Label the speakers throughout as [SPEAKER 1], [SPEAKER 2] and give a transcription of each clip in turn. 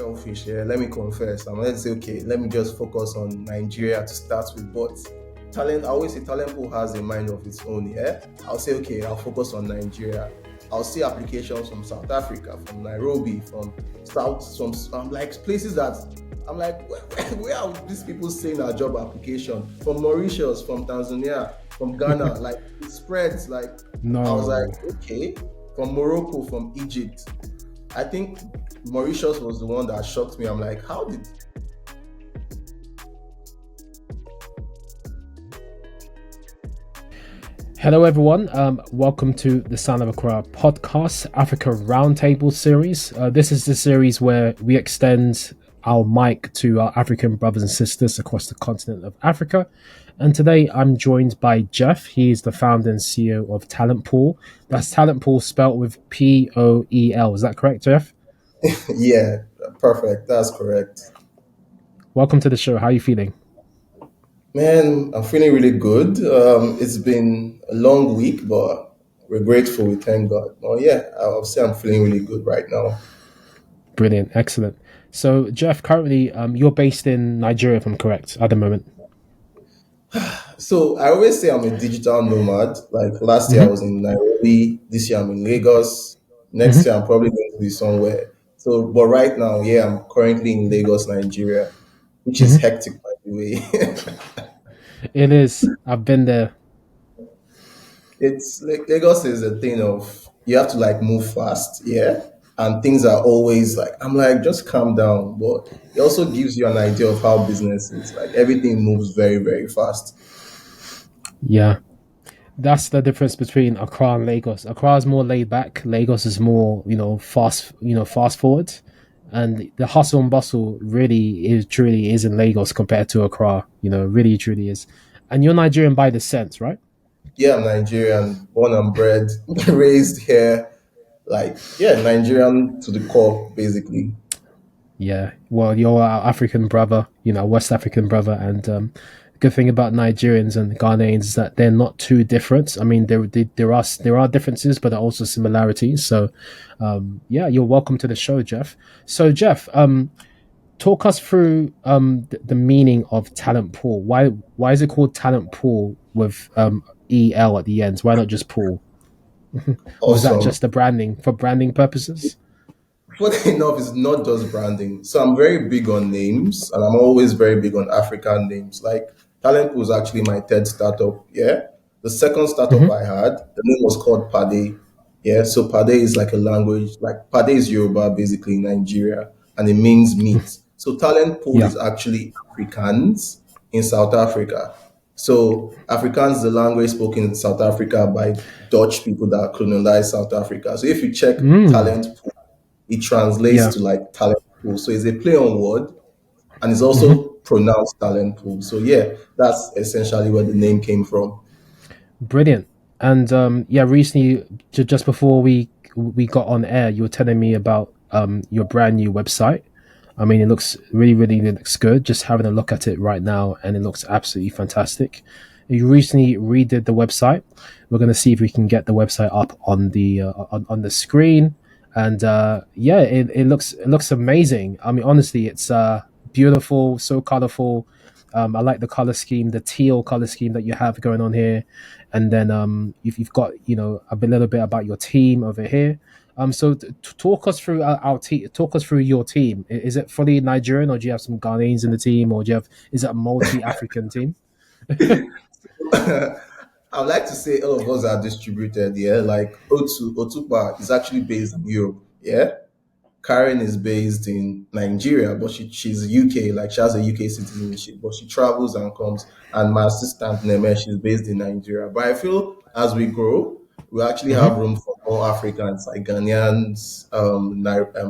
[SPEAKER 1] selfish, yeah. Let me confess. I'm going to say, okay, let me just focus on Nigeria to start with. But I always say Talentpool has a mind of its own, yeah. I'll say, okay, I'll focus on Nigeria. I'll see applications from South Africa, from Nairobi, from South, from like places that I'm like, where are these people saying our job application? From Mauritius, from Tanzania, from Ghana, like it spreads. Like I was like,
[SPEAKER 2] No.
[SPEAKER 1] okay, from Morocco, from Egypt. I think Mauritius was the one that shocked me. I'm like, how did
[SPEAKER 2] Hello, everyone. Welcome to the Sound of Accra podcast, Africa Roundtable series. This is the series where we extend our mic to our African brothers and sisters across the continent of Africa. And today I'm joined by Jeph. He is the founder and CEO of Talentpoel. That's Talentpoel spelled with Poel. Is that correct, Jeph?
[SPEAKER 1] yeah, perfect. That's correct.
[SPEAKER 2] Welcome to the show. How are you feeling?
[SPEAKER 1] Man, I'm feeling really good. It's been a long week, but we're grateful. We thank God. Oh yeah, I'll say I'm feeling really good right now.
[SPEAKER 2] Brilliant. Excellent. So, Jeph, currently you're based in Nigeria, if I'm correct, at the moment.
[SPEAKER 1] So I always say I'm a digital nomad. Like last year I
[SPEAKER 2] Hmm.
[SPEAKER 1] was in Nairobi. This year I'm in Lagos. Next
[SPEAKER 2] Hmm.
[SPEAKER 1] year I'm probably going to be somewhere. So, but right now, yeah, I'm currently in Lagos, Nigeria, which is
[SPEAKER 2] Hmm.
[SPEAKER 1] hectic by the way.
[SPEAKER 2] It is. I've been there.
[SPEAKER 1] It's like Lagos is a thing of you have to like move fast, yeah, and things are always like I'm like just calm down, but it also gives you an idea of how business is. Like everything moves very very fast.
[SPEAKER 2] Yeah. That's the difference between Accra and Lagos. Accra is more laid back. Lagos is more, fast forward. And the hustle and bustle really is truly is in Lagos compared to Accra. Really truly is. And you're Nigerian by descent, right?
[SPEAKER 1] Yeah, I'm Nigerian, born and bred, raised here. Like yeah, Nigerian to the core, basically.
[SPEAKER 2] Yeah, well, you're our African brother, West African brother, and the good thing about Nigerians and Ghanaians is that they're not too different. I mean, there are differences, but there are also similarities. So, yeah, you're welcome to the show, Jeph. So, Jeph, talk us through the meaning of talent pool. Why is it called talent pool with el at the end? Why not just pool? Or is that
[SPEAKER 1] Awesome.
[SPEAKER 2] just the branding for branding purposes?
[SPEAKER 1] Funny enough, it's not just branding. So I'm very big on names, and I'm always very big on African names. Like Talent was actually my third startup. Yeah, the second startup
[SPEAKER 2] Hmm.
[SPEAKER 1] I had, the name was called Pade. Yeah, so Pade is like a language, like Pade is Yoruba, basically in Nigeria, and it means meat. So talent pool
[SPEAKER 2] Yeah.
[SPEAKER 1] is actually Afrikaans in South Africa. So Afrikaans is the language spoken in South Africa by Dutch people that colonized South Africa. So if you check
[SPEAKER 2] Mm,
[SPEAKER 1] talent pool, it translates
[SPEAKER 2] yeah.
[SPEAKER 1] to like talent pool. So it's a play on word and it's
[SPEAKER 2] Hmm.
[SPEAKER 1] also pronounced talent pool. So yeah, that's essentially where the name came from.
[SPEAKER 2] Brilliant. And yeah, recently, just before we got on air, you were telling me about your brand new website. I mean, it looks really looks good. Just having a look at it right now, and it looks absolutely fantastic. You recently redid the website. We're going to see if we can get the website up on on the screen. And yeah, it looks amazing. I mean, honestly, it's beautiful, so colorful. I like the color scheme, the teal color scheme that you have going on here, and then if you've got a little bit about your team over here. So talk us through our team. Talk us through your team. Is it fully Nigerian, or do you have some Ghanaians in the team, or do you have is it a multi-African team?
[SPEAKER 1] I'd like to say all of us are distributed, yeah. Like Otupa is actually based in Europe, yeah. Karen is based in Nigeria, but she's UK, like she has a UK citizenship, but she travels and comes. And my assistant Neme, she's based in Nigeria. But I feel as we grow, we actually
[SPEAKER 2] Hmm.
[SPEAKER 1] have room for more Africans, like Ghanaians,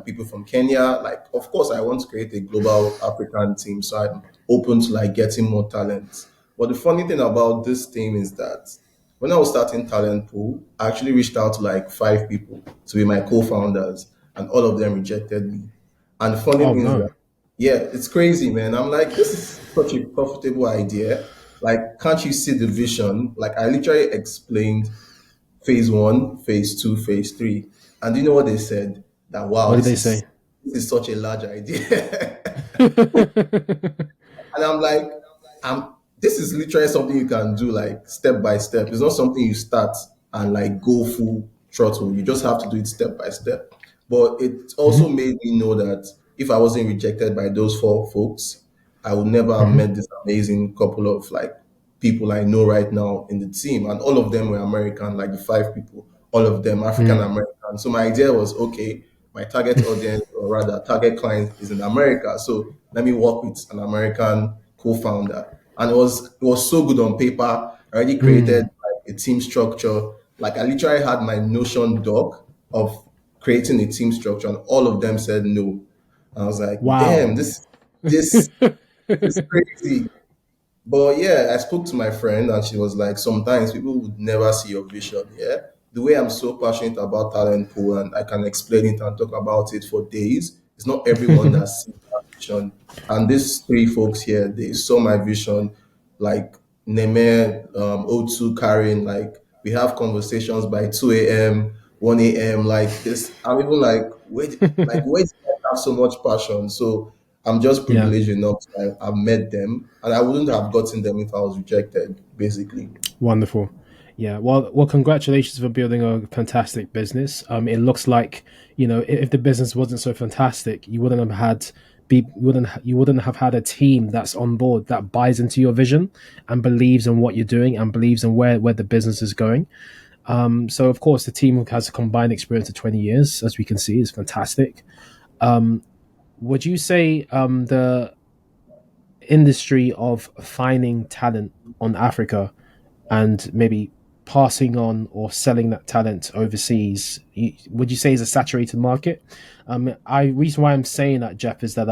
[SPEAKER 1] people from Kenya. Like, of course, I want to create a global African team, so I'm open to like getting more talent. But the funny thing about this team is that when I was starting Talent Pool, I actually reached out to like five people to be my co-founders, and all of them rejected me. And the funny
[SPEAKER 2] Oh
[SPEAKER 1] thing is
[SPEAKER 2] no.
[SPEAKER 1] that, yeah, it's crazy, man. I'm like, this is such a profitable idea. Like, can't you see the vision? Like, I literally explained phase one, phase two, phase three. And you know what they said? That, wow,
[SPEAKER 2] What did
[SPEAKER 1] this
[SPEAKER 2] they
[SPEAKER 1] is
[SPEAKER 2] say?
[SPEAKER 1] this is such a large idea. And I'm like, I'm this is literally something you can do like step by step. It's not something you start and like go full throttle. You just have to do it step by step. But it also
[SPEAKER 2] Mhm,
[SPEAKER 1] made me know that if I wasn't rejected by those four folks, I would never have
[SPEAKER 2] mhm,
[SPEAKER 1] met this amazing couple of like people I know right now in the team. And all of them were American, like the five people, all of them African
[SPEAKER 2] mm.
[SPEAKER 1] American. So my idea was okay, my target audience, or rather target client, is in America. So let me work with an American co-founder. And it was so good on paper. I already created
[SPEAKER 2] Mm.
[SPEAKER 1] like a team structure. Like I literally had my Notion doc of creating a team structure, and all of them said no. And I was like, damn,
[SPEAKER 2] Wow.
[SPEAKER 1] this is crazy. But yeah, I spoke to my friend and she was like, sometimes people would never see your vision. Yeah. The way I'm so passionate about talent pool and I can explain it and talk about it for days, it's not everyone that sees that vision. And these three folks here, they saw my vision, like Neme, O2, Karen, like we have conversations by 2 a.m., 1 a.m. Like this. I'm even where did I have so much passion? So I'm just
[SPEAKER 2] Yeah.
[SPEAKER 1] privileged enough to I've met them, and I wouldn't have gotten them if I was rejected, basically.
[SPEAKER 2] Wonderful. Yeah. Well, congratulations for building a fantastic business. It looks like, if the business wasn't so fantastic, you wouldn't have had a team that's on board that buys into your vision and believes in what you're doing and believes in where the business is going. So of course the team has a combined experience of 20 years, as we can see, is fantastic. Would you say the industry of finding talent on Africa and maybe passing on or selling that talent overseas, would you say is a saturated market? I reason why I'm saying that, Jeph, is that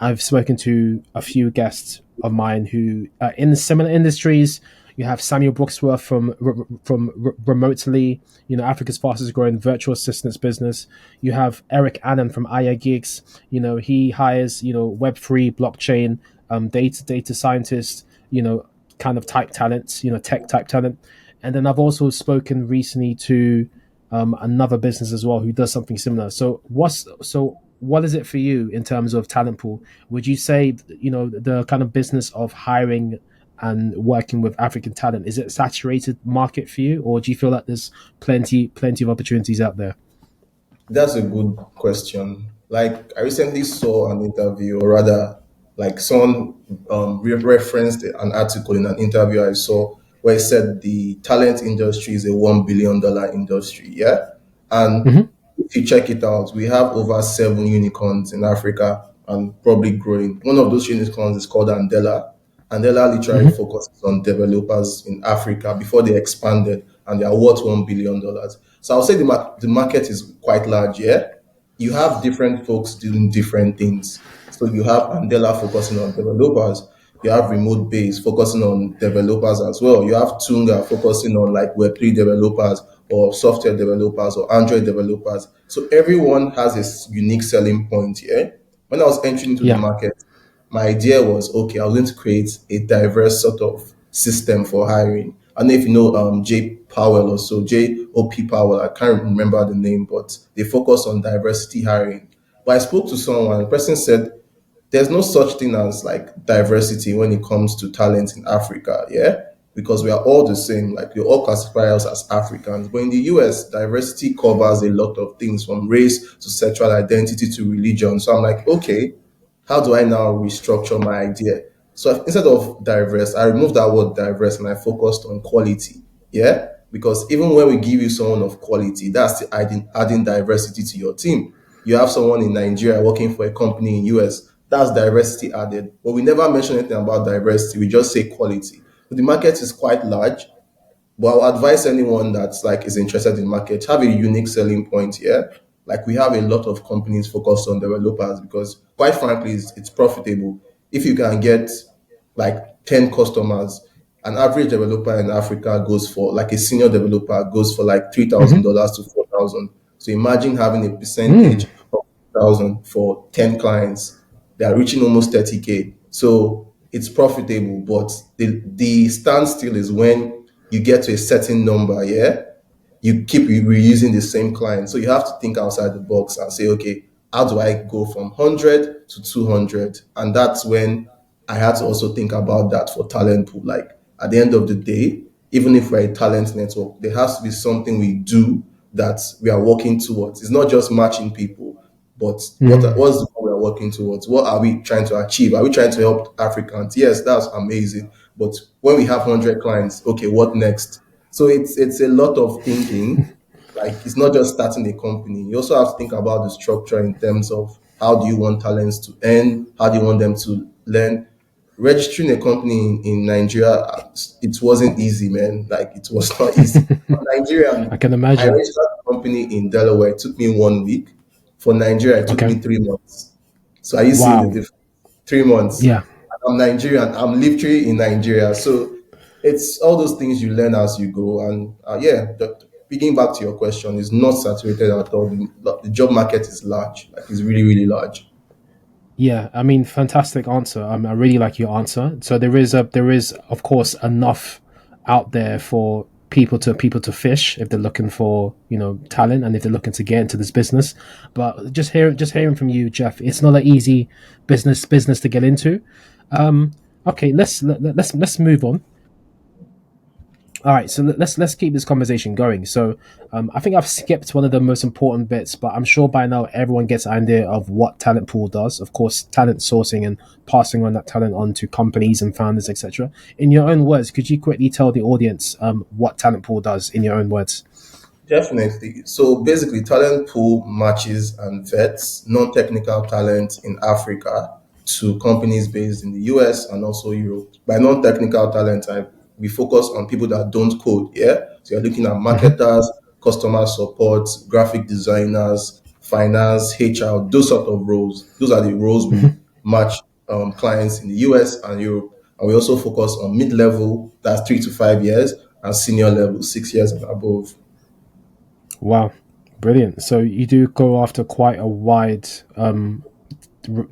[SPEAKER 2] I've spoken to a few guests of mine who are in similar industries. You have Samuel Brooksworth from Remotely, Africa's fastest growing virtual assistants business. You have Eric Annan from Aya Gigs. He hires Web3 blockchain data scientists. Kind of type talents, tech type talent. And then I've also spoken recently to another business as well who does something similar. What is it for you in terms of talent pool? Would you say the kind of business of hiring and working with African talent, is it a saturated market for you, or do you feel like there's plenty of opportunities out there?
[SPEAKER 1] That's a good question. Like, I recently saw an interview, or rather, like someone referenced an article in an interview I saw where it said the talent industry is a $1 billion industry. Yeah. And
[SPEAKER 2] Hmm.
[SPEAKER 1] if you check it out, we have over seven unicorns in Africa and probably growing. One of those unicorns is called Andela. Andela literally
[SPEAKER 2] Hmm.
[SPEAKER 1] focuses on developers in Africa before they expanded, and they are worth $1 billion. So I'll say the market is quite large. Yeah, you have different folks doing different things. So you have Andela focusing on developers. You have Remote Base focusing on developers as well. You have Tunga focusing on like Web3 developers or software developers or Android developers. So everyone has a unique selling point here. When I was entering into the
[SPEAKER 2] Yeah.
[SPEAKER 1] market, my idea was okay, I was going to create a diverse sort of system for hiring. I don't know if you know J Powell or so, JOP Powell, I can't remember the name, but they focus on diversity hiring. But I spoke to someone, the person said there's no such thing as like diversity when it comes to talent in Africa, yeah? Because we are all the same, like we all classify us as Africans. But in the US, diversity covers a lot of things from race to sexual identity to religion. So I'm like, okay, how do I now restructure my idea? So instead of diverse, I removed that word diverse and I focused on quality. Yeah. Because even when we give you someone of quality, that's the adding diversity to your team. You have someone in Nigeria working for a company in US, that's diversity added. But we never mention anything about diversity. We just say quality. So the market is quite large. But I'll advise anyone that's like is interested in market, have a unique selling point here. Like we have a lot of companies focused on developers because quite frankly, it's profitable. If you can get like 10 customers, an average developer in Africa goes for like a senior developer goes for like
[SPEAKER 2] Hmm.
[SPEAKER 1] $3,000 to 4,000. So imagine having a
[SPEAKER 2] Mm.
[SPEAKER 1] percentage of 1,000 for 10 clients. They are reaching almost 30K. So it's profitable, but the standstill is when you get to a certain number, yeah, you keep reusing the same client. So you have to think outside the box and say, okay, how do I go from 100 to 200? And that's when I had to also think about that for talent pool. Like at the end of the day, even if we're a talent network, there has to be something we do that we are working towards. It's not just matching people, but
[SPEAKER 2] Mm.
[SPEAKER 1] what's the goal we're working towards? What are we trying to achieve? Are we trying to help Africans? Yes, that's amazing. But when we have 100 clients, okay, what next? So it's a lot of thinking. Like it's not just starting a company. You also have to think about the structure in terms of how do you want talents to earn? How do you want them to learn? Registering a company in Nigeria, it wasn't easy, man. Like it was not easy. For
[SPEAKER 2] I
[SPEAKER 1] Nigeria,
[SPEAKER 2] can
[SPEAKER 1] I
[SPEAKER 2] imagine.
[SPEAKER 1] registered a company in Delaware. It took me 1 week. For Nigeria, it took
[SPEAKER 2] Okay.
[SPEAKER 1] me 3 months. So are you seeing the
[SPEAKER 2] Wow.
[SPEAKER 1] difference? 3 months.
[SPEAKER 2] Yeah.
[SPEAKER 1] I'm Nigerian. I'm literally in Nigeria. So it's all those things you learn as you go. And yeah, picking back to your question, it's not saturated at all. The job market is large. Like it's really, really large.
[SPEAKER 2] Yeah, I mean, fantastic answer. I really like your answer. So there is of course enough out there for people to fish if they're looking for talent and if they're looking to get into this business. But just hearing from you, Jeph, it's not an easy business to get into. Um, okay, let's move on. All right, so let's keep this conversation going. So, I think I've skipped one of the most important bits, but I'm sure by now everyone gets an idea of what Talent Pool does. Of course, talent sourcing and passing on that talent on to companies and founders, etc. In your own words, could you quickly tell the audience what Talent Pool does in your own words?
[SPEAKER 1] Definitely. So basically, talent pool matches and vets non-technical talent in Africa to companies based in the US and also Europe. By non-technical talent, we focus on people that don't code. Yeah. So you're looking at
[SPEAKER 2] Hmm.
[SPEAKER 1] marketers, customer support, graphic designers, finance, HR, those sort of roles. Those are the roles we match clients in the US and Europe. And we also focus on mid-level, that's 3 to 5 years, and senior level, 6 years and above.
[SPEAKER 2] Wow, brilliant! So you do go after quite a wide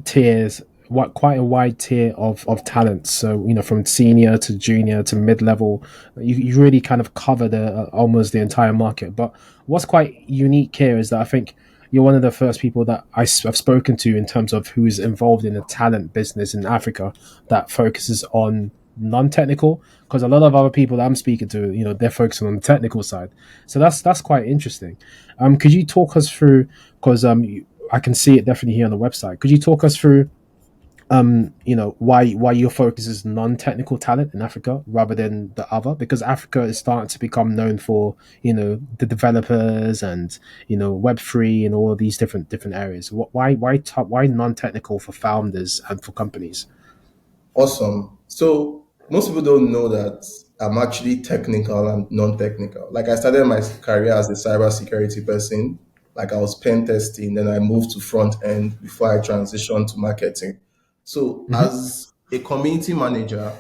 [SPEAKER 2] tiers, what quite a wide tier of talents. So from senior to junior to mid level, you really kind of cover the almost the entire market. But what's quite unique here is that I think you're one of the first people that have spoken to in terms of who's involved in the talent business in Africa that focuses on non-technical, because a lot of other people that I'm speaking to, they're focusing on the technical side. So that's quite interesting. Could you talk us through, because I can see it definitely here on the website. Could you talk us through, why your focus is non-technical talent in Africa rather than the other? Because Africa is starting to become known for the developers and Web3 and all of these different areas. Why non-technical for founders and for companies?
[SPEAKER 1] Awesome. So most people don't know that I'm actually technical and non-technical. Like I started my career as a cybersecurity person. Like I was pen testing, then I moved to front end before I transitioned to marketing. So
[SPEAKER 2] Hmm.
[SPEAKER 1] as a community manager,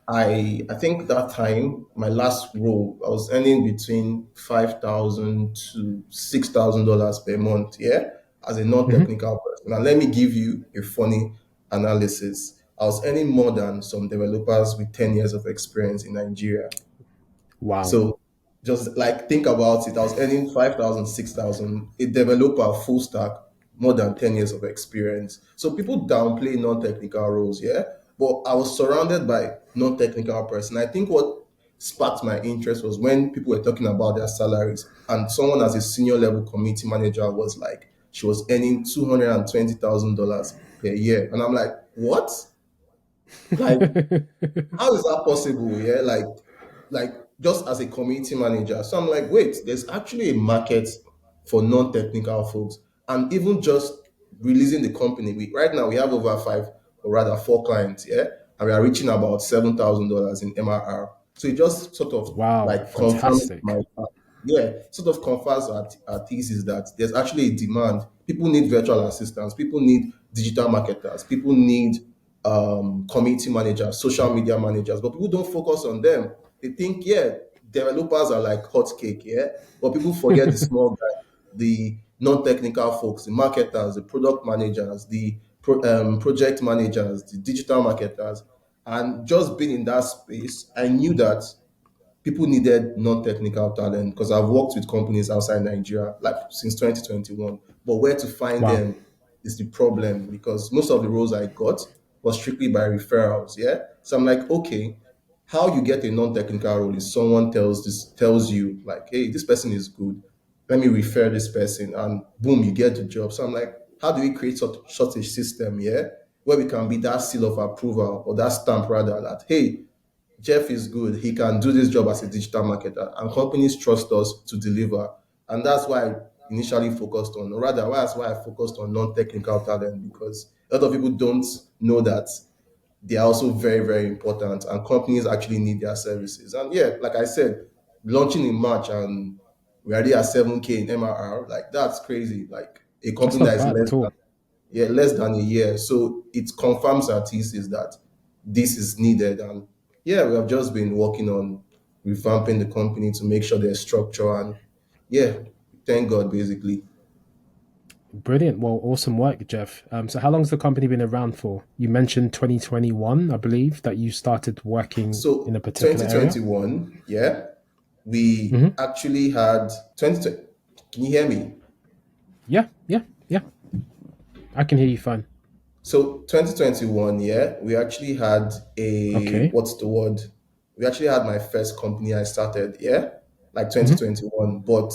[SPEAKER 1] I think that time my last role I was earning between $5,000 to $6,000 per month. Yeah, as a
[SPEAKER 2] Hmm.
[SPEAKER 1] non-technical person. Now let me give you a funny analysis. I was earning more than some developers with 10 years of experience in Nigeria.
[SPEAKER 2] Wow.
[SPEAKER 1] So just like think about it. I was earning 5,000, 6,000. A developer full stack, more than 10 years of experience. So people downplay non-technical roles, yeah. But I was surrounded by non-technical person. I think what sparked my interest was when people were talking about their salaries and someone as a senior level community manager was like, she was earning $220,000 per year. And I'm like, what? Like how is that possible? Yeah, like just as a community manager. So I'm like, wait, there's actually a market for non-technical folks, and even just releasing the company. We right now we have over five or rather four clients, yeah, and we are reaching about $7,000 in MRR. So it just sort of
[SPEAKER 2] Wow,
[SPEAKER 1] like confirms
[SPEAKER 2] fantastic.
[SPEAKER 1] my yeah, sort of confirms our thesis that there's actually a demand. People need virtual assistants. People need digital marketers. People need community managers, social media managers, but people don't focus on them. They think, yeah, developers are like hot cake, yeah, but people forget the small guy, the non-technical folks, the marketers, the product managers, the project managers, the digital marketers, and just being in that space, I knew that people needed non-technical talent because I've worked with companies outside Nigeria like since 2021. But where to find
[SPEAKER 2] Wow.
[SPEAKER 1] them? is the problem because most of the roles I got was strictly by referrals. Yeah. So I'm like, okay, how you get a non-technical role is someone tells you like, hey, this person is good. Let me refer this person, and boom, you get the job. So I'm like, how do we create such a system, yeah, where we can be that seal of approval or that stamp rather that hey, Jeph is good. He can do this job as a digital marketer, and companies trust us to deliver. And that's why I initially focused on, or rather, that's why I focused on non-technical talent because a lot of people don't know that they are also very, very important, and companies actually need their services. And yeah, like I said, launching in March and we're already at 7K in MRR, like that's crazy. Like a
[SPEAKER 2] That's
[SPEAKER 1] company that
[SPEAKER 2] not
[SPEAKER 1] is
[SPEAKER 2] bad
[SPEAKER 1] less
[SPEAKER 2] at
[SPEAKER 1] than
[SPEAKER 2] all.
[SPEAKER 1] yeah, less than a year. So it confirms our thesis that this is needed. And yeah, we have just been working on revamping the company to make sure there's structure. And yeah, thank God, basically.
[SPEAKER 2] Brilliant. Well, awesome work, Jeph. So, how long's the company been around for? You mentioned 2021, I believe, that you started working in
[SPEAKER 1] So
[SPEAKER 2] a particular area.
[SPEAKER 1] 2021, yeah, we
[SPEAKER 2] Hmm.
[SPEAKER 1] actually had 2020. Can you hear me?
[SPEAKER 2] Yeah, yeah, yeah. I can hear you fine.
[SPEAKER 1] So 2021, yeah, we actually had a
[SPEAKER 2] Okay.
[SPEAKER 1] what's the word? We actually had my first company I started, yeah, like
[SPEAKER 2] Hmm.
[SPEAKER 1] 2021. But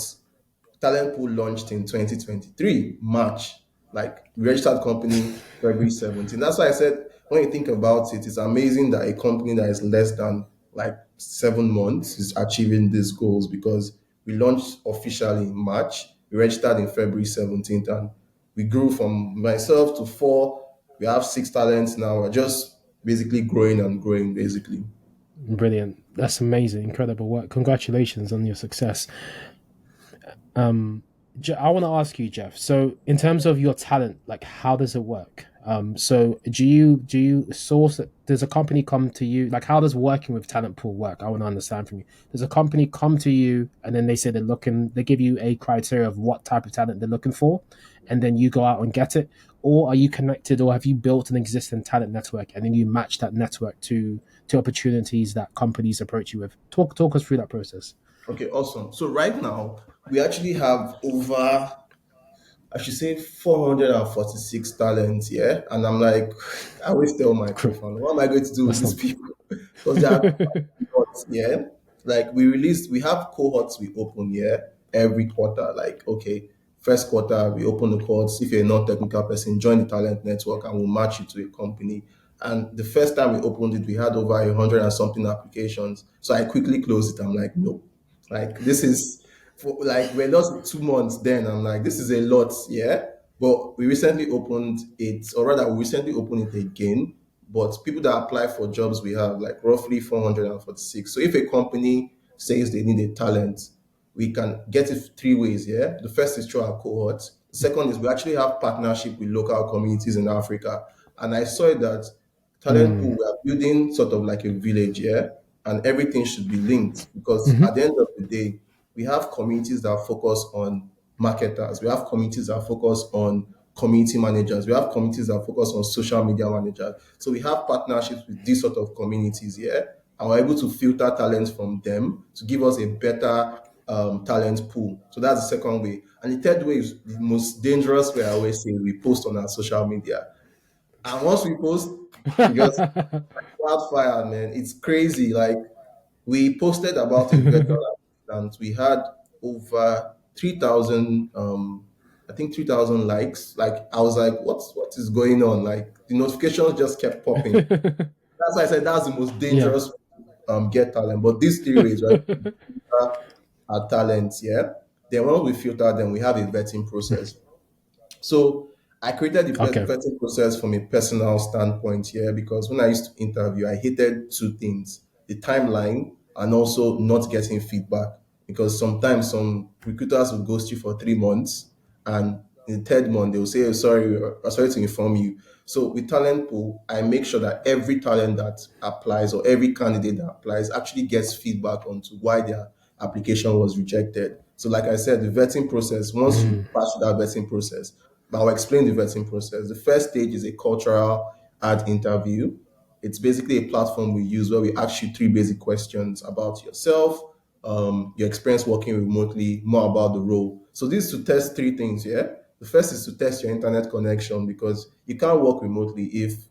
[SPEAKER 1] Talentpool launched in 2023, March. Like we registered company February 17. That's why I said when you think about it, it's amazing that a company that is less than like 7 months is achieving these goals because we launched officially in March. We registered in February 17th and we grew from myself to four. We have six talents now. We're just basically growing and growing basically.
[SPEAKER 2] Brilliant. That's amazing. Incredible work. Congratulations on your success. I want to ask you, Jeph. So, in terms of your talent, like how does it work? So do you source it? Does a company come to you? Like, how does working with talent pool work? I want to understand from you. Does a company come to you and then they say they're looking? They give you a criteria of what type of talent they're looking for, and then you go out and get it, or are you connected, or have you built an existing talent network and then you match that network to opportunities that companies approach you with? Talk us through that process.
[SPEAKER 1] Okay, awesome. So right now we actually have over I should say 446 talents, yeah. And I'm like, I always tell my co-founder, what am I going to do with
[SPEAKER 2] That's
[SPEAKER 1] these
[SPEAKER 2] not.
[SPEAKER 1] people? Because they are cohorts, yeah. Like we have cohorts we open, yeah, every quarter. Like, okay, first quarter we open the cohorts. If you're a non-technical person, join the talent network and we'll match you to a company. And the first time we opened it, we had over 100 and something applications. So I quickly closed it. I'm like, no, like this is for like we're just 2 months then. I'm like, this is a lot, yeah. But we recently opened it, or rather, we recently opened it again. But people that apply for jobs, we have like roughly 446. So if a company says they need a talent, we can get it three ways. Yeah, the first is through our cohorts. The second is we actually have partnership with local communities in Africa, and I saw that talent pool
[SPEAKER 2] Mm.
[SPEAKER 1] we are building sort of like a village, yeah, and everything should be linked because
[SPEAKER 2] Hmm.
[SPEAKER 1] at the end of the day, we have communities that focus on marketers, we have communities that focus on community managers, we have communities that focus on social media managers. So we have partnerships with these sort of communities, yeah, and we're able to filter talents from them to give us a better talent pool. So that's the second way. And the third way is the most dangerous way I always say we post on our social media. And once we post, we just wildfire, man. It's crazy. Like we posted about a virtual assistant. We had over 3,000, I think 3,000 likes. Like I was like, what is going on? Like the notifications just kept popping. That's why I said that's the most
[SPEAKER 2] Yeah.
[SPEAKER 1] dangerous get talent. But these three ways, right? Filter our talents, yeah. Then when we filter them, we have a vetting process. So I created the
[SPEAKER 2] Okay.
[SPEAKER 1] vetting process from a personal standpoint here because when I used to interview, I hated two things: the timeline and also not getting feedback. Because sometimes some recruiters will ghost you for 3 months, and in the third month they will say, "Oh, sorry, sorry to inform you." So with talent pool, I make sure that every talent that applies or every candidate that applies actually gets feedback onto why their application was rejected. So, like I said, the vetting process, once you
[SPEAKER 2] Mm.
[SPEAKER 1] pass through that vetting process, but I'll explain the vetting process. The first stage is a cultural ad interview. It's basically a platform we use where we ask you three basic questions about yourself, your experience working remotely, more about the role. So this is to test three things, yeah. The first is to test your internet connection because you can't work remotely if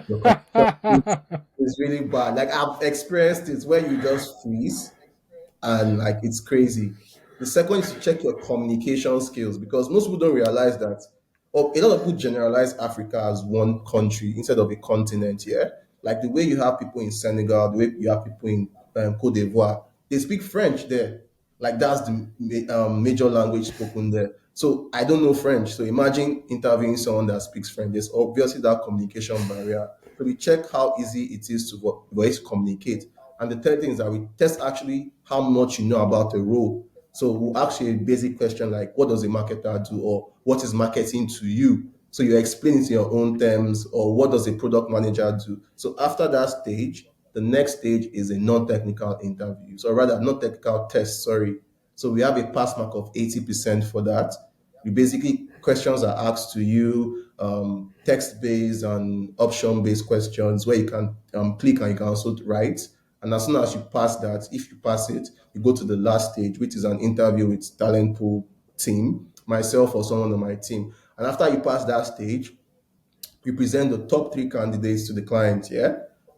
[SPEAKER 1] your connection is really bad. Like I've experienced it where you just freeze and like it's crazy. The second is to check your communication skills because most people don't realize that, or a lot of people generalize Africa as one country instead of a continent. Yeah, like the way you have people in Senegal, the way you have people in Cote d'Ivoire, they speak French there. Like that's the major language spoken there. So I don't know French. So imagine interviewing someone that speaks French. There's obviously that communication barrier. So we check how easy it is to voice communicate. And the third thing is that we test actually how much you know about a role. So we'll ask you a basic question like, what does a marketer do? Or what is marketing to you? So you explain it in your own terms, or what does a product manager do? So after that stage, the next stage is a non-technical interview. So rather non-technical test, sorry. So we have a pass mark of 80% for that. You basically questions are asked to you, text-based and option-based questions where you can click and you can also write. And as soon as you pass that, if you pass it, you go to the last stage, which is an interview with talent pool team, myself or someone on my team. And after you pass that stage, we present the top three candidates to the client, yeah,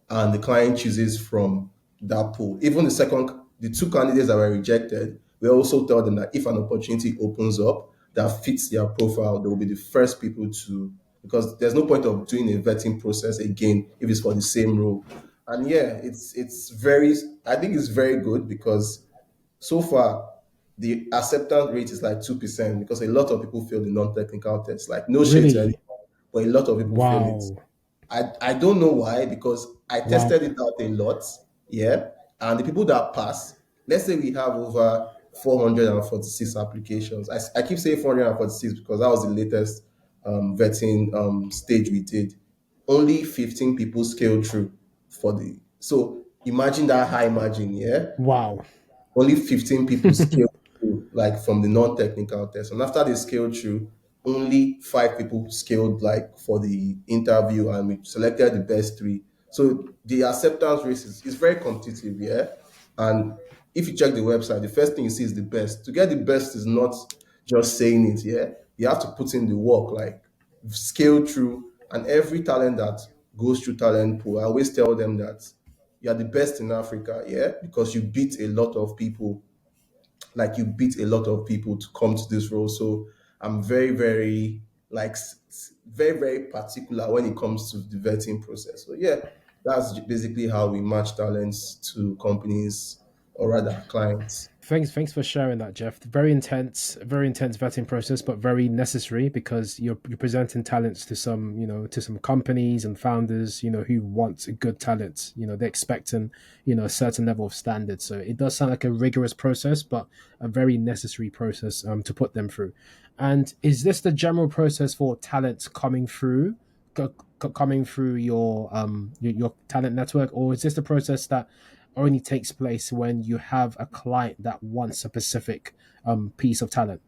[SPEAKER 1] and the client chooses from that pool. Even the two candidates that were rejected, we also tell them that if an opportunity opens up that fits their profile, they will be the first people to, because there's no point of doing a vetting process again if it's for the same role. And yeah, it's very, I think it's very good because so far the acceptance rate is like 2% because a lot of people fail the non-technical test. Like no shade to anyone,
[SPEAKER 2] Really?
[SPEAKER 1] but a lot of people fail it.
[SPEAKER 2] Wow.
[SPEAKER 1] I don't know why because I
[SPEAKER 2] Wow.
[SPEAKER 1] tested it out a lot, yeah. And the people that pass, let's say we have over 446 applications. I keep saying 446 because that was the latest vetting stage we did. Only 15 people scaled through for the. So imagine that high margin, yeah.
[SPEAKER 2] Wow.
[SPEAKER 1] Only 15 people scaled through, like from the non-technical test. And after they scaled through, only five people scaled like for the interview and we selected the best three. So the acceptance rate is very competitive, yeah. And if you check the website, the first thing you see is the best. To get the best is not just saying it, yeah. You have to put in the work, like scale through. And every talent that goes through talent pool, I always tell them that you're the best in Africa, yeah, because you beat a lot of people, like you beat a lot of people to come to this role. So I'm very, very like very, very particular when it comes to the vetting process. So yeah, that's basically how we match talents to companies or rather clients.
[SPEAKER 2] Thanks for sharing that, Jeph. Very intense vetting process, but very necessary because you're presenting talents to some, to some companies and founders, who want good talent. They're expecting, a certain level of standard. So it does sound like a rigorous process, but a very necessary process to put them through. And is this the general process for talents coming through? Coming through your talent network, or is this the process that only takes place when you have a client that wants a specific piece of talent?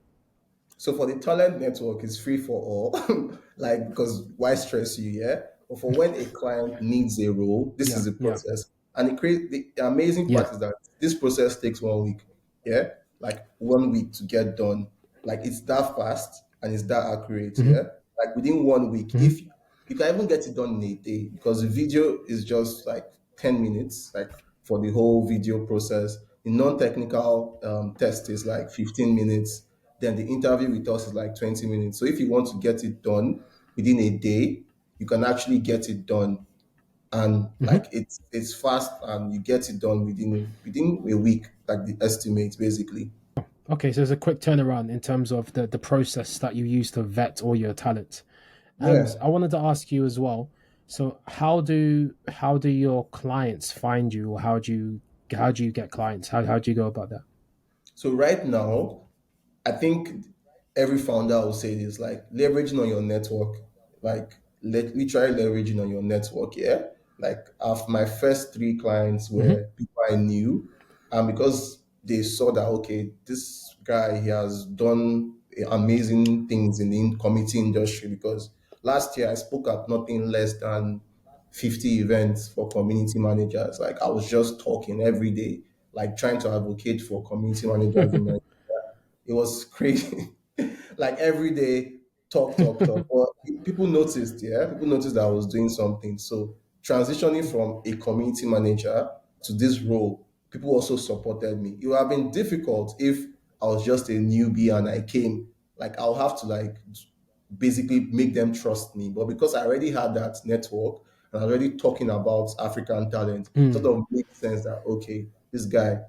[SPEAKER 1] So for the talent network, it's free for all. Like because why stress you, yeah? But for when a client needs a role, this
[SPEAKER 2] Yeah,
[SPEAKER 1] is the
[SPEAKER 2] yeah,
[SPEAKER 1] process. And the amazing
[SPEAKER 2] yeah.
[SPEAKER 1] part is that this process takes 1 week. Yeah. Like 1 week to get done. Like it's that fast and it's that accurate.
[SPEAKER 2] Hmm.
[SPEAKER 1] Yeah. Like within 1 week,
[SPEAKER 2] Hmm.
[SPEAKER 1] if you can even get it done in a day because the video is just like 10 minutes, like for the whole video process. The non-technical test is like 15 minutes, then the interview with us is like 20 minutes. So if you want to get it done within a day, you can actually get it done. And like
[SPEAKER 2] Hmm.
[SPEAKER 1] it's fast and you get it done within a week, like the estimate basically.
[SPEAKER 2] Okay, so there's a quick turnaround in terms of the process that you use to vet all your talent. And
[SPEAKER 1] Yeah.
[SPEAKER 2] I wanted to ask you as well. So how do your clients find you, or how do you get clients? How do you go about that?
[SPEAKER 1] So right now, I think every founder will say this, like leveraging on your network, like literally leveraging on your network. Yeah. Like my first three clients
[SPEAKER 2] Hmm.
[SPEAKER 1] were people I knew, and because they saw that okay, this guy he has done amazing things in the community industry. Because last year I spoke at nothing less than 50 events for community managers. Like I was just talking every day, like trying to advocate for community managers in my, it was crazy. Like every day. talk. But people noticed, yeah, people noticed that I was doing something. So transitioning from a community manager to this role, people also supported me. It would have been difficult if I was just a newbie and I came. Like I'll have to like basically make them trust me. But because I already had that network and I was already talking about African talent, it sort
[SPEAKER 2] Mm,
[SPEAKER 1] of makes sense that okay, this guy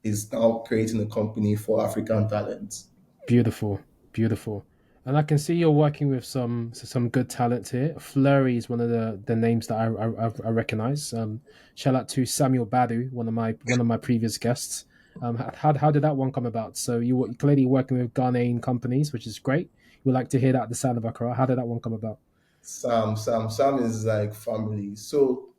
[SPEAKER 1] is now creating a company for African talent.
[SPEAKER 2] beautiful, beautiful. And I can see you're working with some good talent here. Fleri is one of the names that I recognize. Shout out to Samuel Baddoo, one of my previous guests. How did that one come about? So you were clearly working with Ghanaian companies, which is great. We like to hear that at the sound of Accra. How did that one come about?
[SPEAKER 1] Sam is like family. So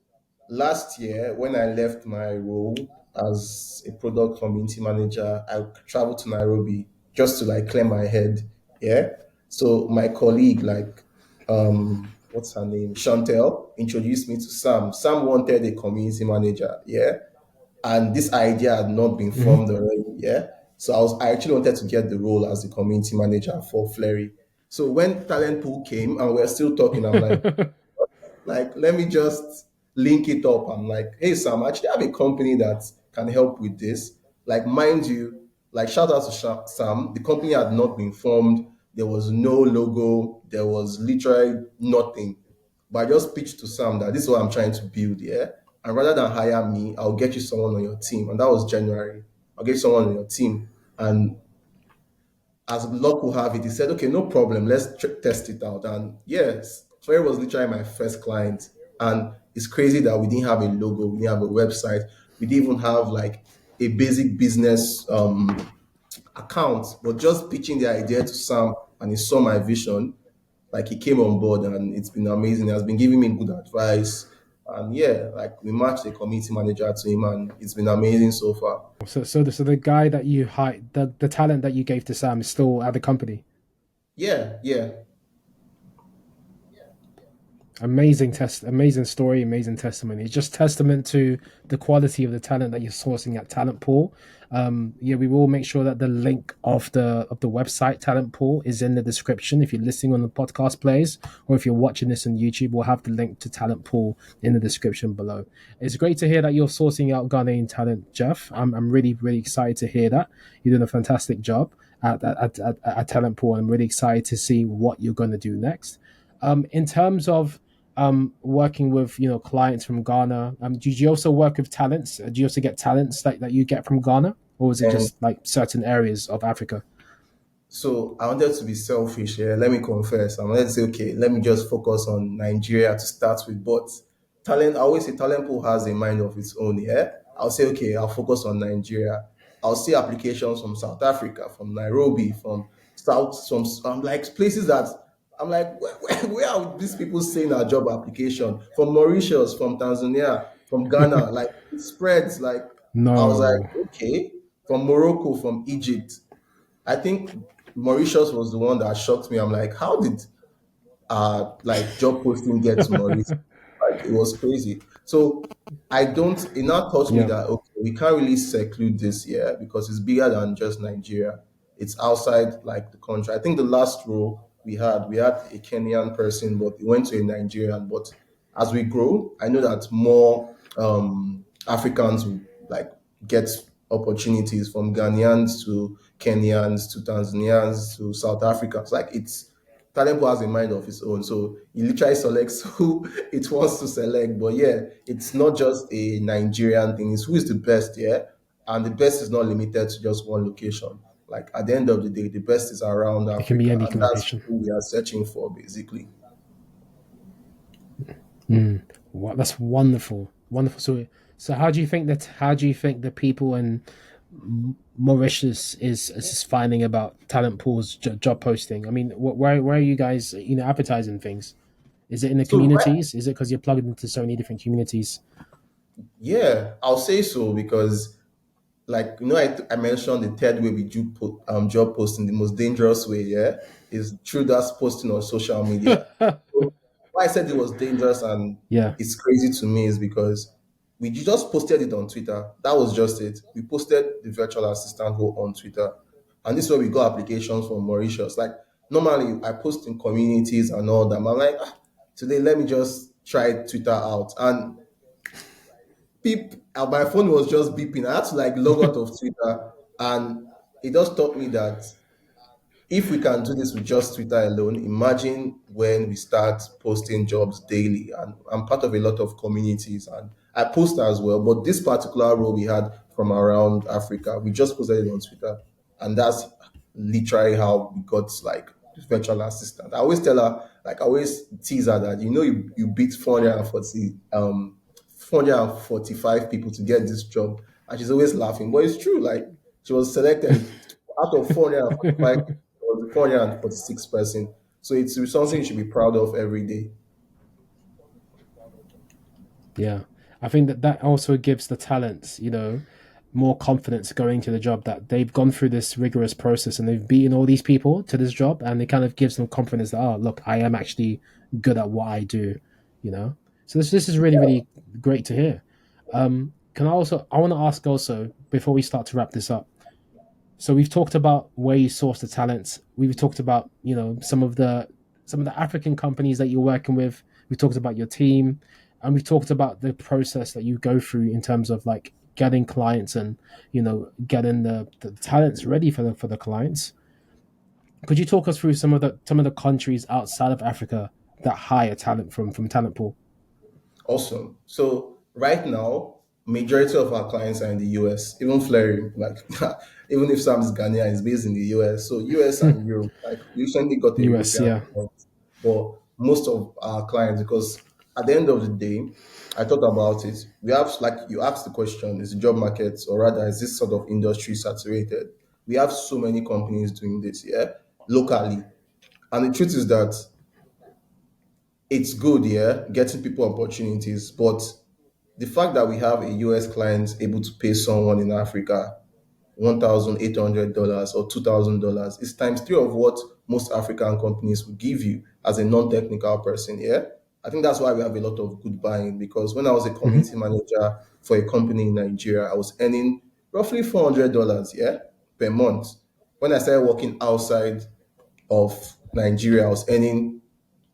[SPEAKER 1] last year, when I left my role as a product community manager, I traveled to Nairobi just to like clear my head. Yeah. So my colleague, like, what's her name? Chantel, introduced me to Sam. Sam wanted a community manager. Yeah. And this idea had not been formed already. Yeah. So I actually wanted to get the role as the community manager for Fleri. So when Talentpool came and we're still talking, I'm
[SPEAKER 2] Hmm
[SPEAKER 1] like, let me just link it up. I'm like, hey, Sam, I actually have a company that can help with this. Like, mind you, like, shout out to Sam. The company had not been formed. There was no logo. There was literally nothing. But I just pitched to Sam that this is what I'm trying to build, yeah. And rather than hire me, I'll get you someone on your team. And that was January. I'll get you someone on your team. And as luck will have it, he said, okay, no problem, let's test it out. And yes, Fleri was literally my first client. And it's crazy that we didn't have a logo, we didn't have a website, we didn't even have like a basic business account, but just pitching the idea to Sam and he saw my vision, like he came on board and it's been amazing. He has been giving me good advice. And yeah, like we matched the community manager to him and it's been amazing so far.
[SPEAKER 2] So the guy that you hired, the talent that you gave to Sam is still at the company.
[SPEAKER 1] Yeah, yeah.
[SPEAKER 2] Amazing story, amazing testimony. It's just testament to the quality of the talent that you're sourcing at Talentpool. Yeah, we will make sure that the link of the website Talentpool is in the description. If you're listening on the podcast players, or if you're watching this on YouTube, we'll have the link to Talentpool in the description below. It's great to hear that you're sourcing out Ghanaian talent, Jeph. I'm really really excited to hear that you're doing a fantastic job at Talentpool. I'm really excited to see what you're going to do next. In terms of working with clients from Ghana, did you also work with talents? Do you also get talents that you get from Ghana, or is it
[SPEAKER 1] And
[SPEAKER 2] just like certain areas of Africa?
[SPEAKER 1] so I wanted to be selfish here. Let me confess. I wanted to say, okay, let me just focus on Nigeria to start with. But talent, I always say talent pool has a mind of its own. Yeah. I'll say, okay, I'll focus on Nigeria. I'll see applications from South Africa, from Nairobi, from South, from like places that I'm like, where are these people saying our job application? From Mauritius, from Tanzania, from Ghana, like it spreads. Like I was like,
[SPEAKER 2] No.
[SPEAKER 1] okay, from Morocco, from Egypt. I think Mauritius was the one that shocked me. I'm like, how did like job posting get to Mauritius? Like it was crazy. So I don't. It now taught me
[SPEAKER 2] Yeah.
[SPEAKER 1] that okay, we can't really seclude this year because it's bigger than just Nigeria. It's outside like the country. I think the last role we had a Kenyan person, but he went to a Nigerian. But as we grow, I know that more Africans will like get opportunities from Ghanaians to Kenyans to Tanzanians to South Africans. Like it's Talentpool has a mind of its own. So it literally selects who it wants to select. But yeah, it's not just a Nigerian thing. It's who is the best, yeah. And the best is not limited to just one location. Like at the end of the day, the best is around
[SPEAKER 2] It can be
[SPEAKER 1] Africa.
[SPEAKER 2] any
[SPEAKER 1] And that's
[SPEAKER 2] location.
[SPEAKER 1] who we are searching for basically.
[SPEAKER 2] Wow, that's wonderful, wonderful. So how do you think the people in Mauritius is finding about talent pools job posting? I mean, where are you guys advertising things? Is it in the
[SPEAKER 1] So
[SPEAKER 2] communities? Is it because you're plugged into so many different communities?
[SPEAKER 1] yeah, I'll say so because like I mentioned the third way we do put job posting the most dangerous way, yeah, is through that posting on social media. So why I said it was dangerous and
[SPEAKER 2] Yeah,
[SPEAKER 1] it's crazy to me is because we just posted it on Twitter. That was just it. We posted the virtual assistant role on Twitter, and this is where we got applications from Mauritius. Like Normally, I post in communities and all that. I'm like, today let me just try Twitter out. And beep, and my phone was just beeping. I had to like log out of Twitter, and it just taught me that if we can do this with just Twitter alone, imagine when we start posting jobs daily. And I'm part of a lot of communities and I post as well. But this particular role we had from around Africa, we just posted it on Twitter. And that's literally how we got like virtual assistant. I always tell her, like I always tease her that you beat 445 people to get this job. And she's always laughing. But it's true, like she was selected out of 445 was the 446 person. So it's something you should be proud of every day.
[SPEAKER 2] Yeah, I think that that also gives the talents, more confidence going to the job that they've gone through this rigorous process and they've beaten all these people to this job, and it kind of gives them confidence that look, I am actually good at what I do, you know. So this is really really great to hear. Can I want to ask also before we start to wrap this up. So we've talked about where you source the talents. We've talked about some of the African companies that you're working with. We talked about your team, and we've talked about the process that you go through in terms of like getting clients and getting the talents ready for the clients. Could you talk us through some of the countries outside of Africa that hire talent from Talent Pool?
[SPEAKER 1] Awesome. So right now, majority of our clients are in the US. Even Fleri, like even if Sam's Ghanaian is based in the US. So US and Europe, like we recently got a
[SPEAKER 2] US,
[SPEAKER 1] European
[SPEAKER 2] yeah.
[SPEAKER 1] client, but most of our clients, because at the end of the day, I thought about it. We have like you asked the question, is the job market or rather is this sort of industry saturated? We have so many companies doing this, yeah, locally. And the truth is that it's good, yeah, getting people opportunities, but the fact that we have a US client able to pay someone in Africa $1,800 or $2,000 is times three of what most African companies would give you as a non-technical person. Yeah, I think that's why we have a lot of good buying because when I was a
[SPEAKER 2] Hmm.
[SPEAKER 1] community manager for a company in Nigeria, I was earning roughly $400, yeah, per month. When I started working outside of Nigeria, I was earning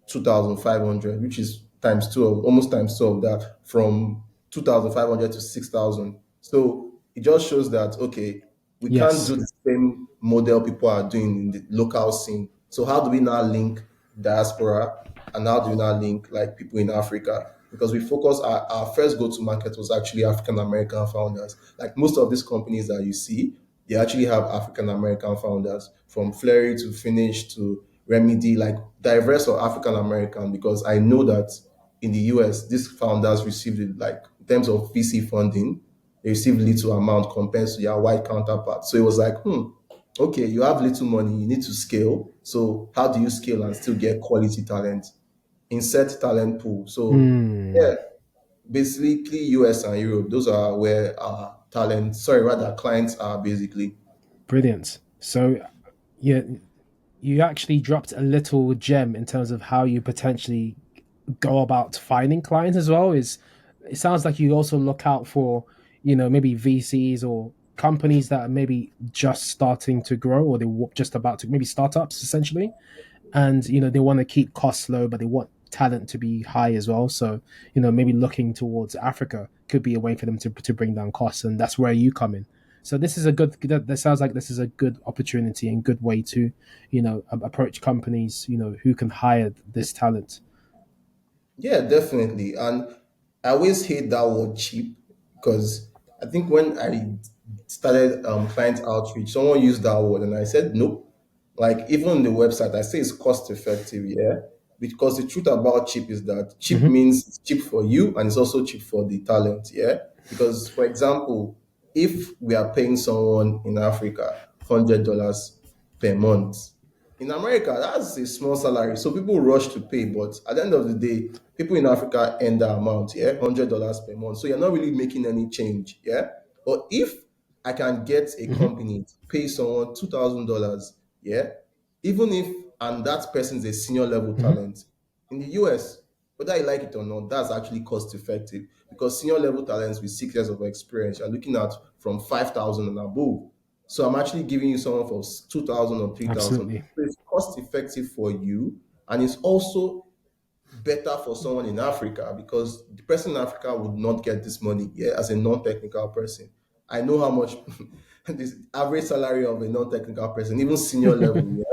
[SPEAKER 1] 2,500, which is times two of almost times two of that from 2,500 to 6,000. So it just shows that okay, we can't
[SPEAKER 2] Yes.
[SPEAKER 1] do the same model people are doing in the local scene. So how do we now link diaspora and how do we now link like people in Africa? Because we focus our first go-to market was actually African American founders. Like most of these companies that you see, they actually have African American founders from Fleri to Finish to Remedy, like diverse or African American, because I know that in the US, these founders received it like in terms of VC funding, they received little amount compared to their white counterparts. So it was like, okay, you have little money, you need to scale. So how do you scale and still get quality talent? Insert talent pool. So
[SPEAKER 2] Hmm.
[SPEAKER 1] yeah, basically US and Europe, those are where our talent, sorry, rather clients are basically.
[SPEAKER 2] Brilliant. So yeah, you actually dropped a little gem in terms of how you potentially go about finding clients as well. Is it sounds like you also look out for maybe VCs or companies that are maybe just starting to grow, or they're just about to, maybe startups essentially, and they want to keep costs low but they want talent to be high as well. So maybe looking towards Africa could be a way for them to bring down costs, and that's where you come in. So this is a good, that sounds like this is a good opportunity and good way to approach companies who can hire this talent.
[SPEAKER 1] Yeah, definitely. And I always hate that word cheap because I think when I started client outreach, someone used that word and I said nope. Like even on the website, I say it's cost effective, yeah. Because the truth about cheap is that cheap
[SPEAKER 2] Hmm.
[SPEAKER 1] means it's cheap for you and it's also cheap for the talent, yeah. Because for example, if we are paying someone in Africa $100 per month, in America, that's a small salary. So people rush to pay, but at the end of the day, people in Africa earn that amount, yeah, $100 per month. So you're not really making any change, yeah. But if I can get a
[SPEAKER 2] Hmm.
[SPEAKER 1] company to pay someone $2,000, yeah, even if and that person is a senior level
[SPEAKER 2] Hmm.
[SPEAKER 1] talent in the US, whether you like it or not, that's actually cost effective because senior level talents with 6 years of experience, you're looking at from 5,000 and above. So I'm actually giving you someone for 2,000 or 3,000.
[SPEAKER 2] Absolutely.
[SPEAKER 1] cost effective for you, and it's also better for someone in Africa because the person in Africa would not get this money, yeah, as a non-technical person. I know how much this average salary of a non-technical person, even senior level, yeah,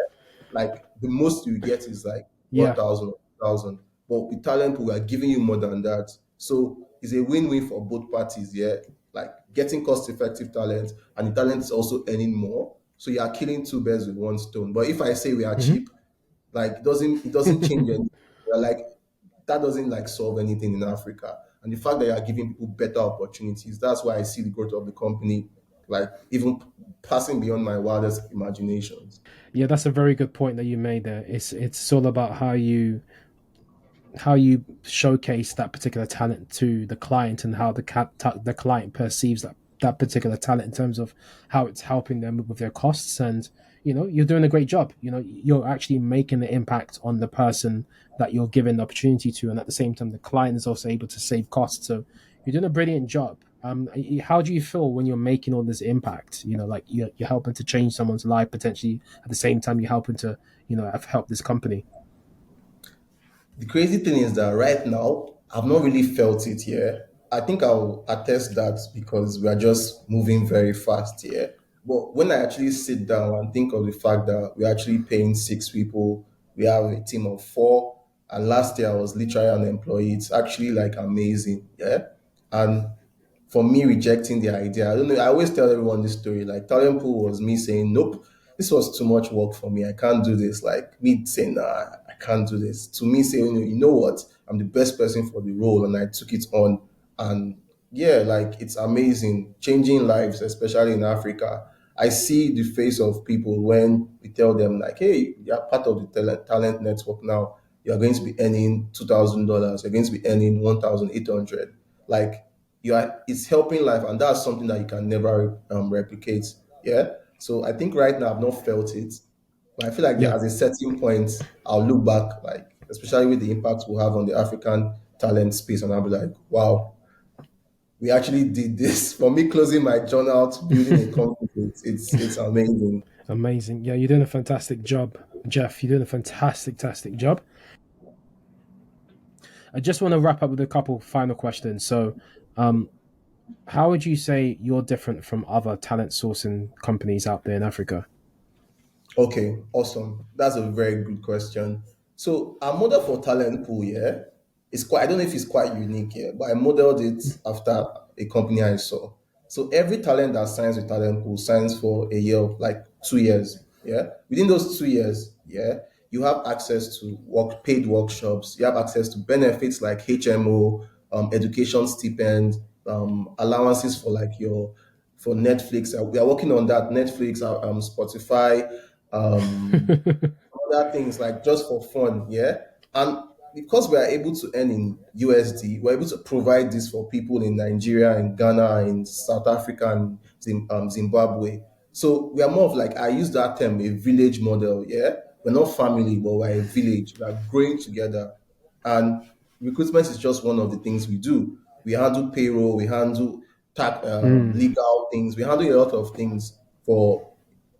[SPEAKER 1] like the most you get is like
[SPEAKER 2] Yeah.
[SPEAKER 1] 1,000 thousand. But with talent, we are giving you more than that. So it's a win-win for both parties, yeah. Like getting cost-effective talent, and the talent is also earning more. So you are killing two birds with one stone. But if I say we are
[SPEAKER 2] Hmm.
[SPEAKER 1] cheap, like it doesn't change anything. We're like that doesn't like solve anything in Africa. And the fact that you are giving people better opportunities, that's why I see the growth of the company, like even passing beyond my wildest imaginations.
[SPEAKER 2] Yeah, that's a very good point that you made there. It's all about how you showcase that particular talent to the client and how the client perceives that particular talent in terms of how it's helping them with their costs. And you're doing a great job. You're actually making the impact on the person that you're giving the opportunity to, and at the same time the client is also able to save costs. So you're doing a brilliant job. How do you feel when you're making all this impact? Like you're helping to change someone's life potentially, at the same time you're helping to help this company.
[SPEAKER 1] The crazy thing is that right now, I've not really felt it here. I think I'll attest that because we are just moving very fast here. But when I actually sit down and think of the fact that we're actually paying six people, we have a team of four, and last year I was literally an employee, it's actually like amazing. Yeah. And for me rejecting the idea. I don't know. I always tell everyone this story. Like Talentpool was me saying, "Nope, this was too much work for me. I can't do this." Like me saying, "Nah, I can't do this." To me saying, "You know what? I'm the best person for the role," and I took it on. And yeah, like it's amazing, changing lives, especially in Africa. I see the face of people when we tell them like, "Hey, you're part of the talent network now. You're going to be earning $2,000. You're going to be earning 1,800. Like you are it's helping life, and that's something that you can never replicate. Yeah, so I think right now I've not felt it, but I feel like
[SPEAKER 2] Yeah.
[SPEAKER 1] at a certain point I'll look back, like especially with the impact we'll have on the African talent space, and I'll be like, wow, we actually did this. For me, closing my journal to building a company, it's amazing.
[SPEAKER 2] Amazing. Yeah, you're doing a fantastic job, Jeph. You're doing a fantastic job. I just want to wrap up with a couple final questions. So, um, how would you say you're different from other talent sourcing companies out there in Africa?
[SPEAKER 1] Okay, awesome. That's a very good question. So our model for talent pool, yeah, is quite, I don't know if it's quite unique here, but I modeled it after a company I saw. So every talent that signs with talent pool signs for a year, like 2 years. Yeah. Within those 2 years, yeah, you have access to paid workshops, you have access to benefits like HMO, education stipend, allowances for like your for Netflix. We are working on that. Netflix, Spotify, um, other things like just for fun, yeah. And because we are able to earn in USD, we're able to provide this for people in Nigeria, in Ghana, in South Africa, and Zimbabwe. So we are more of like I use that term a village model, yeah. We're not family, but we're a village. We are growing together, and recruitment is just one of the things we do. We handle payroll, we handle
[SPEAKER 2] Mm.
[SPEAKER 1] legal things, we handle a lot of things for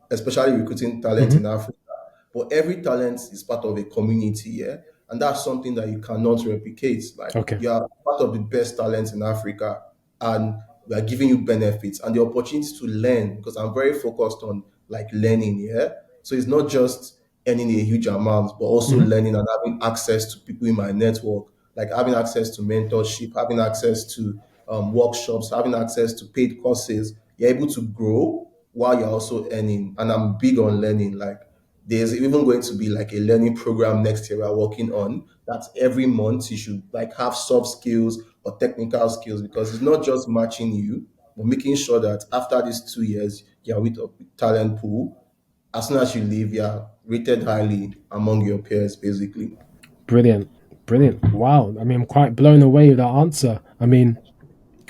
[SPEAKER 1] especially recruiting talent
[SPEAKER 2] Hmm.
[SPEAKER 1] in Africa. But every talent is part of a community, yeah, and that's something that you cannot replicate. Like
[SPEAKER 2] Okay.
[SPEAKER 1] you are part of the best talents in Africa, and we are giving you benefits and the opportunity to learn because I'm very focused on like learning, yeah. So it's not just earning a huge amount, but also
[SPEAKER 2] Hmm.
[SPEAKER 1] learning and having access to people in my network, like having access to mentorship, having access to workshops, having access to paid courses. You're able to grow while you're also earning. And I'm big on learning. Like there's even going to be like a learning program next year we're working on that every month you should like have soft skills or technical skills because it's not just matching you, but making sure that after these 2 years you're with a talent pool. As soon as you leave, you're rated highly among your peers, basically.
[SPEAKER 2] Brilliant. Brilliant. Wow. I mean, I'm quite blown away with that answer. I mean,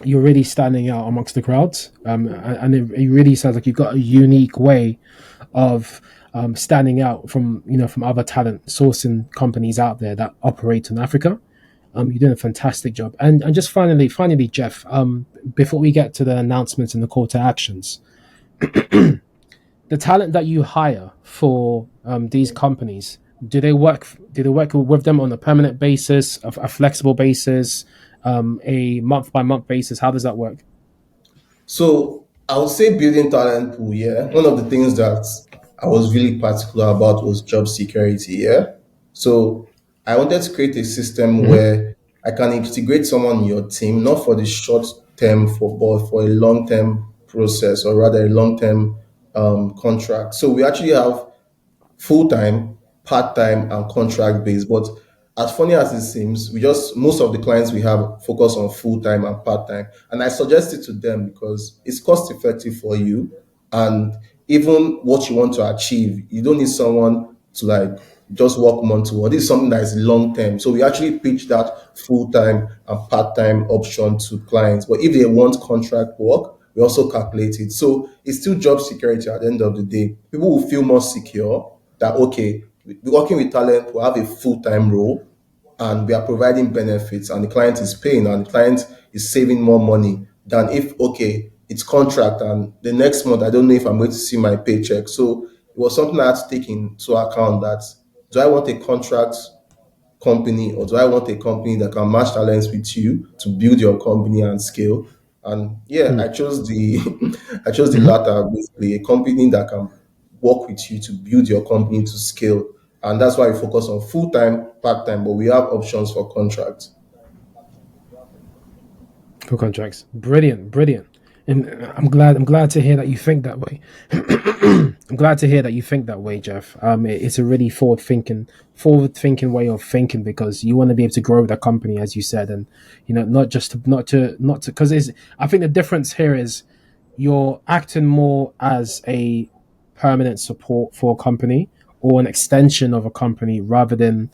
[SPEAKER 2] you're really standing out amongst the crowds. And it really sounds like you've got a unique way of standing out from other talent sourcing companies out there that operate in Africa. You're doing a fantastic job. And just finally, Jeph, before we get to the announcements and the call to actions, the talent that you hire for these companies, do they work? Do they work with them on a permanent basis, a flexible basis, a month by month basis? How does that work?
[SPEAKER 1] So I would say building talent pool, yeah. One of the things that I was really particular about was job security, yeah. So I wanted to create a system
[SPEAKER 2] Hmm.
[SPEAKER 1] where I can integrate someone in your team, not for the short term for but for a long term process, or rather a long term contract. So we actually have full time, part time, and contract based. But as funny as it seems, we just most of the clients we have focus on full time and part time. And I suggest it to them because it's cost effective for you, and even what you want to achieve, you don't need someone to like just work month to month. This is something that is long term. So we actually pitch that full time and part time option to clients. But if they want contract work, we also calculate it. So it's still job security at the end of the day. People will feel more secure that okay, working with talent will have a full-time role and we are providing benefits and the client is paying and the client is saving more money than if okay, it's contract and the next month I don't know if I'm going to see my paycheck. So it was something I had to take into account that do I want a contract company or do I want a company that can match talents with you to build your company and scale? And yeah, I chose the I chose the
[SPEAKER 2] Hmm.
[SPEAKER 1] latter, basically a company that can work with you to build your company to scale. And that's why we focus on full time, part time, but we have options for contracts.
[SPEAKER 2] For contracts, brilliant, brilliant. And I'm glad to hear that you think that way. I'm glad to hear that you think that way, Jeph. It's a really forward thinking way of thinking because you want to be able to grow the company, as you said, and not to because I think the difference here is you're acting more as a permanent support for a company or an extension of a company rather than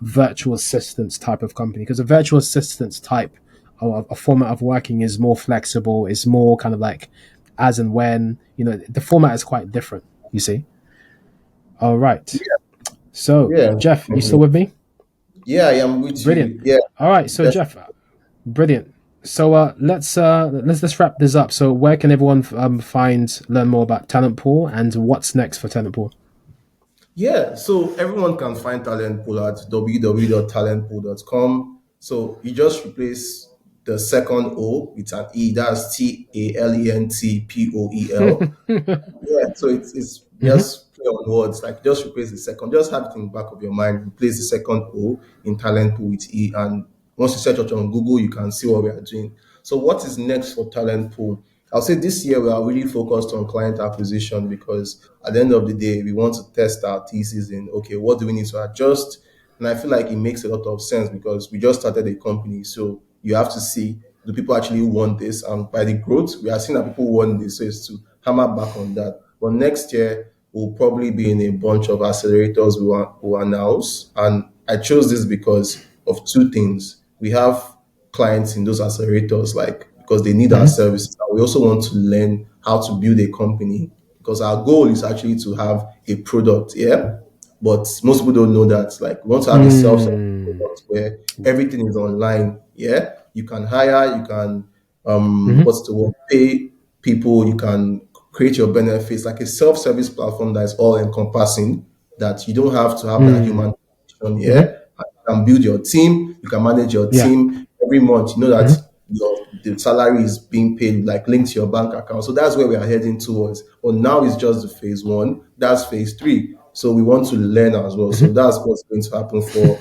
[SPEAKER 2] virtual assistants type of company. Because a virtual assistants type of a format of working is more flexible, is more kind of like as and when, the format is quite different, you see. All right. So,
[SPEAKER 1] Yeah,
[SPEAKER 2] Jeph, you still
[SPEAKER 1] definitely.
[SPEAKER 2] with me?
[SPEAKER 1] Yeah, I am with
[SPEAKER 2] Brilliant.
[SPEAKER 1] you. Yeah,
[SPEAKER 2] All right. So,
[SPEAKER 1] def-
[SPEAKER 2] Jeph, brilliant. So let's wrap this up. So where can everyone learn more about Talentpool and what's next for Talentpool?
[SPEAKER 1] yeah. So everyone can find Talentpool at www.talentpool.com. So you just replace the second O with an E. That's Talentpoel. Yeah, so it's
[SPEAKER 2] Hmm.
[SPEAKER 1] just play on words, like just replace the second, just have it in the back of your mind, replace the second O in talent pool with E. And once you search out on Google, you can see what we are doing. So, what is next for talent pool? I'll say this year we are really focused on client acquisition because at the end of the day, we want to test our thesis in okay, what do we need to adjust? And I feel like it makes a lot of sense because we just started a company. So you have to see do people actually want this? And by the growth, we are seeing that people want this. So it's to hammer back on that. But next year, we'll probably be in a bunch of accelerators we announce. And I chose this because of two things. We have clients in those accelerators, like because they need our
[SPEAKER 2] Hmm.
[SPEAKER 1] services. And we also want to learn how to build a company because our goal is actually to have a product. Yeah. But most people don't know that. Like, we want to have a self-service
[SPEAKER 2] Mm.
[SPEAKER 1] product where everything is online. Yeah, you can hire, you can
[SPEAKER 2] Hmm.
[SPEAKER 1] what's the word? Pay people, you can create your benefits like a self-service platform that is all encompassing. That you don't have to have that
[SPEAKER 2] Mm.
[SPEAKER 1] human connection.
[SPEAKER 2] Hmm.
[SPEAKER 1] Yeah, and you can build your team, you can manage your
[SPEAKER 2] Yeah.
[SPEAKER 1] team every month. You know that
[SPEAKER 2] Hmm.
[SPEAKER 1] the salary is being paid like linked to your bank account. So that's where we are heading towards. But now it's just the phase one. That's phase three. So we want to learn as well. So
[SPEAKER 2] Hmm.
[SPEAKER 1] that's what's going to happen for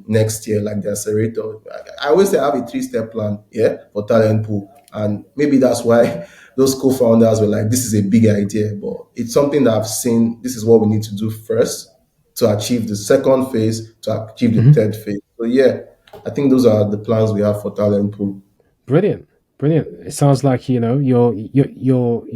[SPEAKER 1] next year, like the accelerator. I always say I have a three-step plan, yeah, for talent pool. And maybe that's why those co-founders were like, this is a big idea, but it's something that I've seen. This is what we need to do first to achieve the second phase, to achieve the
[SPEAKER 2] Hmm.
[SPEAKER 1] third phase. So yeah, I think those are the plans we have for talent pool.
[SPEAKER 2] Brilliant, brilliant. It sounds like your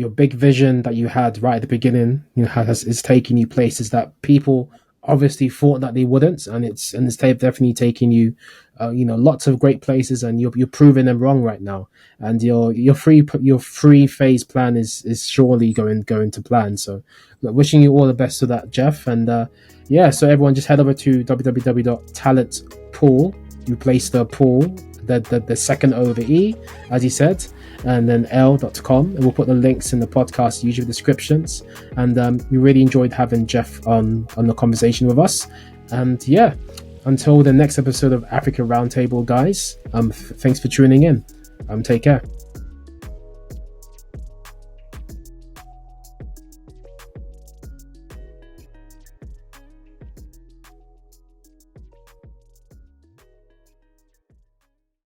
[SPEAKER 2] big vision that you had right at the beginning, is taking you places that people obviously thought that they wouldn't, and it's definitely taking you, lots of great places, and you're proving them wrong right now. And your free phase plan is surely going to plan. So, look, wishing you all the best for that, Jeph. And yeah, so everyone just head over to www.talentpool. You place the pool the second O over E, as he said, and then L.com. And we'll put the links in the podcast usual descriptions. And we really enjoyed having Jeph on the conversation with us. And yeah, until the next episode of Africa Roundtable, guys, thanks for tuning in. Take care.